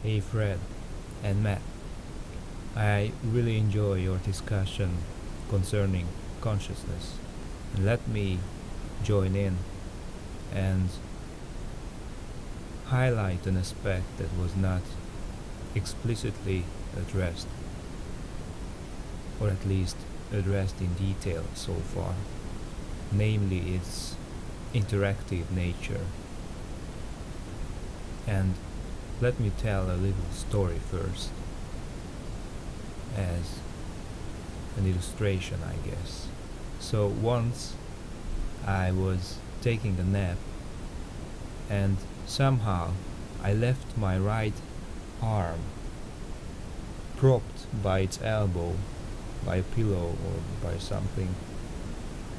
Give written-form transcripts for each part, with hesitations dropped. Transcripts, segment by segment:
Hey Fred and Matt, I really enjoy your discussion concerning consciousness. And let me join in and highlight an aspect that was not explicitly addressed, or at least addressed in detail so far, namely its interactive nature. And let me tell a little story first, as an illustration, I guess. So once I was taking a nap, and somehow I left my right arm propped by its elbow by a pillow or by something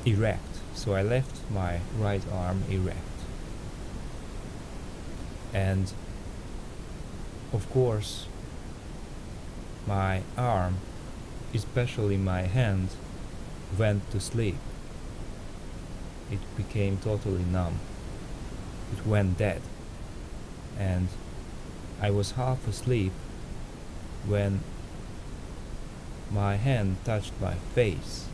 erect. So I left my right arm erect. And of course, my arm, especially my hand, went to sleep. It became totally numb. It went dead. And I was half asleep when my hand touched my face.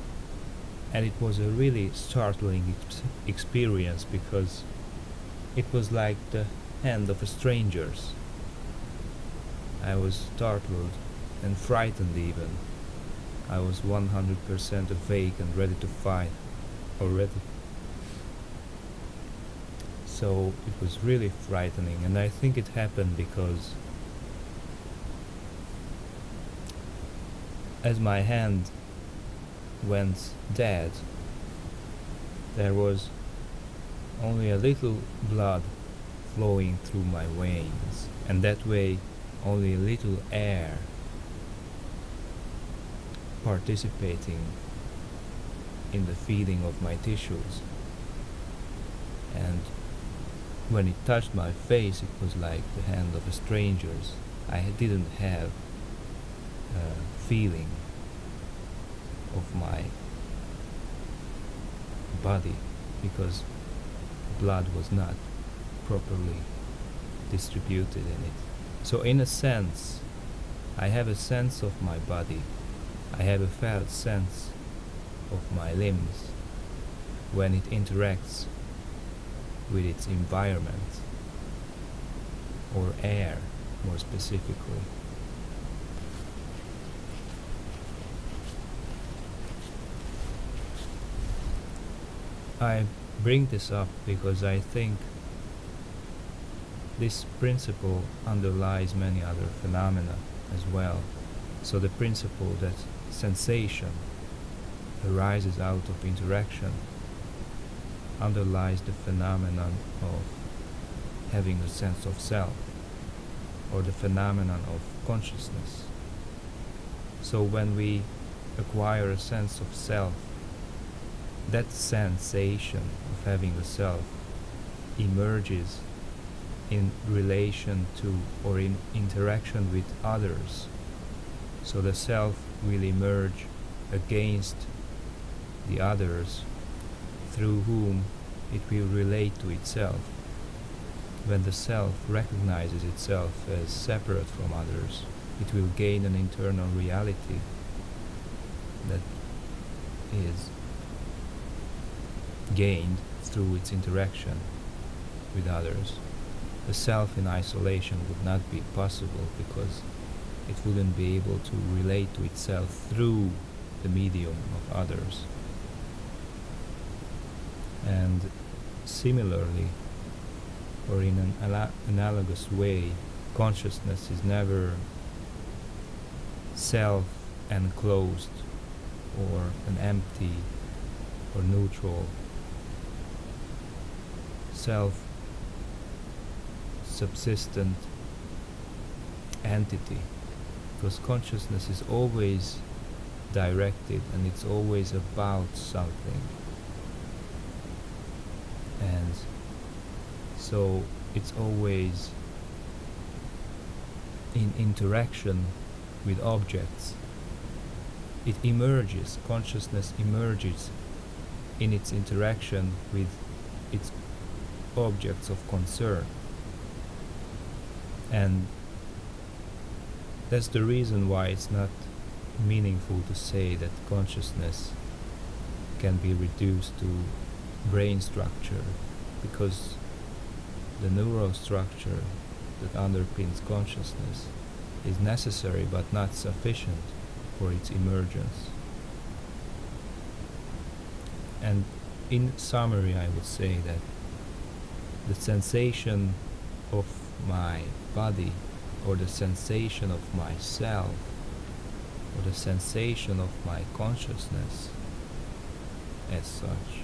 And it was a really startling experience, because it was like the hand of a stranger's. I was startled and frightened even. I was 100% awake and ready to fight already. So it was really frightening, and I think it happened because as my hand went dead, there was only a little blood flowing through my veins, and that way only a little air participating in the feeding of my tissues. And when it touched my face, it was like the hand of a stranger's. I didn't have a feeling of my body, because blood was not properly distributed in it. So in a sense, I have a sense of my body. I have a felt sense of my limbs when it interacts with its environment, or air more specifically. I bring this up because I think this principle underlies many other phenomena as well. So the principle that sensation arises out of interaction underlies the phenomenon of having a sense of self, or the phenomenon of consciousness. So when we acquire a sense of self, that sensation of having a self emerges in relation to, or in interaction with others. So the self will emerge against the others, through whom it will relate to itself. When the self recognizes itself as separate from others, it will gain an internal reality that is gained through its interaction with others. The self in isolation would not be possible, because it wouldn't be able to relate to itself through the medium of others. And similarly, or in an analogous way, consciousness is never self-enclosed, or an empty or neutral self-subsistent entity, because consciousness is always directed, and it's always about something. And so it's always in interaction with objects. It emerges, consciousness emerges in its interaction with its objects of concern. And That's the reason why it's not meaningful to say that consciousness can be reduced to brain structure, because the neural structure that underpins consciousness is necessary but not sufficient for its emergence. And in summary, I would say that the sensation of my body, or the sensation of myself, or the sensation of my consciousness as such,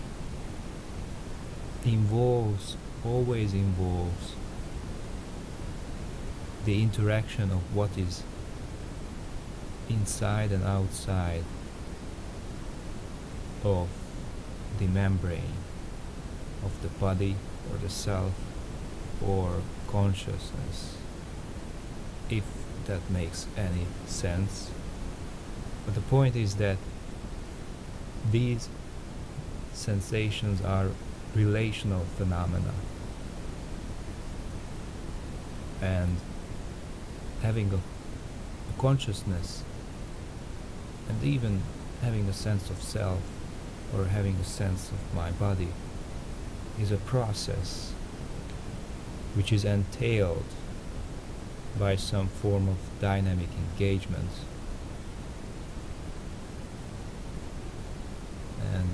always involves the interaction of what is inside and outside of the membrane of the body, or the self, or consciousness, if that makes any sense. But the point is that these sensations are relational phenomena, and having a consciousness, and even having a sense of self, or having a sense of my body, is a process which is entailed by some form of dynamic engagement. And